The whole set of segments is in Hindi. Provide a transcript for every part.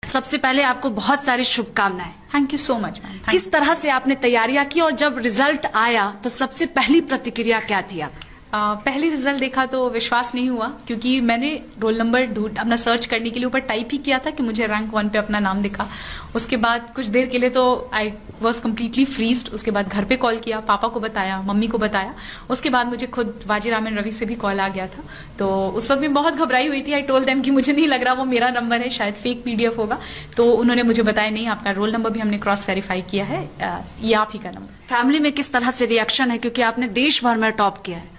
सबसे पहले आपको बहुत सारी शुभकामनाएं। Thank you so much ma'am. किस तरह से आपने तैयारियां की और जब रिजल्ट आया तो सबसे पहली प्रतिक्रिया क्या थी आपकी? पहली रिजल्ट देखा तो विश्वास नहीं हुआ, क्योंकि मैंने रोल नंबर ढूंढ अपना सर्च करने के लिए ऊपर टाइप ही किया था कि मुझे रैंक 1 पे अपना नाम दिखा। उसके बाद कुछ देर के लिए तो आई वॉज कम्प्लीटली फ्रीज्ड। उसके बाद घर पे कॉल किया, पापा को बताया, मम्मी को बताया। उसके बाद मुझे खुद वाजीरामन रवि से भी कॉल आ गया था। तो उस वक्त मैं बहुत घबराई हुई थी। आई टोल्ड देम कि मुझे नहीं लग रहा वो मेरा नंबर है, शायद फेक पीडीएफ होगा। तो उन्होंने मुझे बताया नहीं, आपका रोल नंबर भी हमने क्रॉस वेरीफाई किया है, ये आप ही का नंबर। फैमिली में किस तरह से रिएक्शन है, क्योंकि आपने देश भर में टॉप किया है?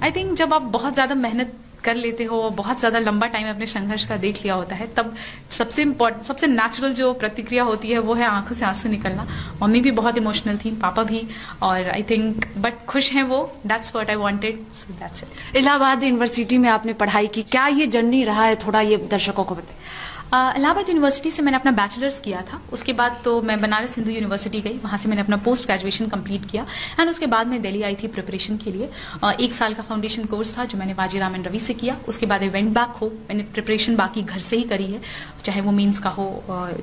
आई थिंक जब आप बहुत ज्यादा मेहनत कर लेते हो, बहुत ज्यादा लंबा टाइम अपने संघर्ष का देख लिया होता है, तब सबसे इम्पोर्टेंट, सबसे नेचुरल जो प्रतिक्रिया होती है वो है आंखों से आंसू निकलना। मम्मी भी बहुत इमोशनल थी, पापा भी, और आई थिंक बट खुश हैं वो। That's what I wanted, so that's it. Allahabad university में आपने पढ़ाई की, क्या ये जर्नी रहा है, थोड़ा ये दर्शकों को बताएं। इलाहाबाद यूनिवर्सिटी से मैंने अपना बैचलर्स किया था। उसके बाद तो मैं बनारस हिंदू यूनिवर्सिटी गई, वहां से मैंने अपना पोस्ट ग्रेजुएशन कंप्लीट किया। एंड उसके बाद मैं दिल्ली आई थी प्रिपरेशन के लिए। 1 साल का फाउंडेशन कोर्स था जो मैंने वाजीरामन रवि से किया। उसके बाद आई वेंट बैक हो, मैंने प्रिपरेशन बाकी घर से ही करी है, चाहे वो मीन्स का हो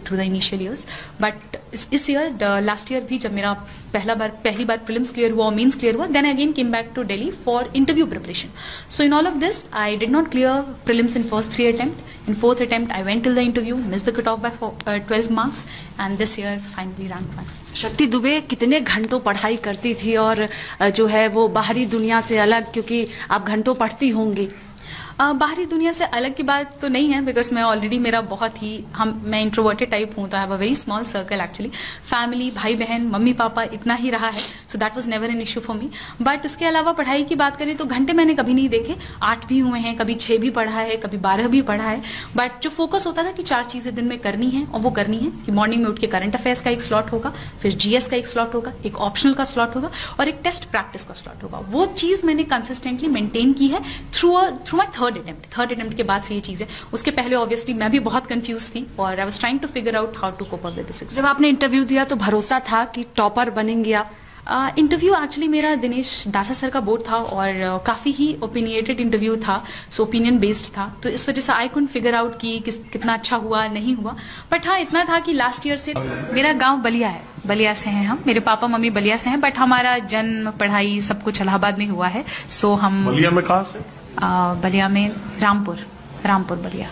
through the initial years. But इस ईयर, लास्ट ईयर भी जब मेरा पहली बार प्रीलिम्स क्लियर हुआ और मीन्स क्लियर हुआ, then again came back to Delhi for interview preparation. So in all of this I did not clear prelims in first 3 attempt. In 4th attempt I went till the interview, missed the cutoff by 12 marks, and this year finally ranked 1. शक्ति दुबे कितने घंटों पढ़ाई करती थी, और जो है वो बाहरी दुनिया से अलग, क्योंकि आप घंटों पढ़ती होंगी? बाहरी दुनिया से अलग की बात तो नहीं है, बिकॉज मैं ऑलरेडी मेरा बहुत ही मैं इंट्रोवर्टेड टाइप हूँ, तो I have a very small circle actually. Family, भाई बहन, मम्मी पापा, इतना ही रहा है। So that was never an issue for me. But इसके अलावा पढ़ाई की बात करें तो घंटे मैंने कभी नहीं देखे। 8 भी हुए हैं, कभी 6 भी पढ़ा है, कभी 12 भी पढ़ा है। बट जो फोकस होता था कि 4 चीजें दिन में करनी है, और वो करनी है कि मॉर्निंग में उठ के करंट अफेयर्स का एक स्लॉट होगा, फिर जीएस का एक स्लॉट होगा, एक ऑप्शनल का स्लॉट होगा, और एक टेस्ट प्रैक्टिस का स्लॉट होगा। वो चीज मैंने कंसिस्टेंटली मेंटेन की है थ्रू माई थर्ड अटेम्प्ट के बाद से ये चीज है। उसके पहले ऑब्वियसली मैं भी बहुत कंफ्यूज थी, और I was trying to figure out how to cope up with this. जब आपने इंटरव्यू दिया तो भरोसा था कि टॉपर बनेंगे आप? इंटरव्यू एक्चुअली मेरा दिनेश दासा सर का बोर्ड था, और काफी ही ओपिनियटेड इंटरव्यू था, सो ओपिनियन बेस्ड था। तो इस वजह से आई कुडंट फिगर आउट कि कितना अच्छा हुआ नहीं हुआ। बट हाँ, इतना था कि लास्ट ईयर से मेरा गांव बलिया है, बलिया से हैं हम, मेरे पापा मम्मी बलिया से हैं, बट हमारा जन्म, पढ़ाई सब कुछ इलाहाबाद में हुआ है। सो हम बलिया में कहाँ से? बलिया में रामपुर बलिया।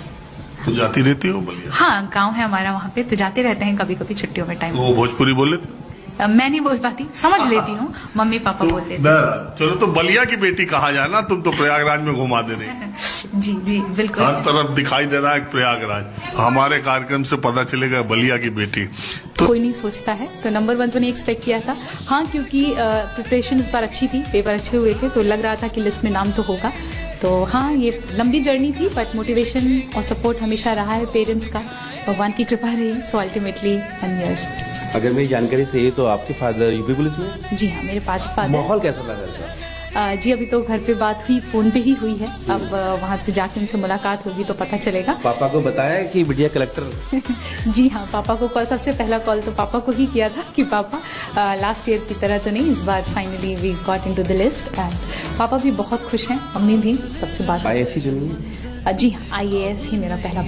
तो जाती रहती हो बलिया? हाँ, गांव है हमारा वहाँ पे, तो जाते रहते हैं कभी कभी छुट्टियों में टाइम। वो भोजपुरी बोल लेते? मैं नहीं बोल पाती, समझ लेती हूँ, मम्मी पापा बोल लेते हैं। चलो, तो बलिया की बेटी कहा जाए ना, तुम तो प्रयागराज में घुमा दे रही। जी जी बिल्कुल, हर तरफ दिखाई दे रहा है प्रयागराज। हमारे कार्यक्रम से पता चलेगा बलिया की बेटी। तो कोई नहीं सोचता है, तो नंबर 1 तो नहीं एक्सपेक्ट किया था। हाँ, क्योंकि प्रिपरेशन इस बार अच्छी थी, पेपर अच्छे हुए थे, तो लग रहा था कि लिस्ट में नाम तो होगा। तो हाँ, ये लंबी जर्नी थी, बट मोटिवेशन और सपोर्ट हमेशा रहा है पेरेंट्स का, भगवान की कृपा रही। So ultimately 1 year. अगर मेरी जानकारी सही है तो आपके फादर यूपी पुलिस में? जी हाँ, मेरे फादर। माहौल कैसा लगा था? जी, अभी तो घर पे बात हुई, फोन पे ही हुई है। अब वहाँ से जाके उनसे मुलाकात होगी तो पता चलेगा। पापा को बताया कि बिटिया कलेक्टर? जी हाँ, पापा को कॉल, सबसे पहला कॉल तो पापा को ही किया था कि पापा लास्ट ईयर की तरह तो नहीं, इस बार finally we got into the list. And पापा भी बहुत खुश हैं, मम्मी भी। सबसे बात IAS चुनी? जी हाँ, IAS ही मेरा पहला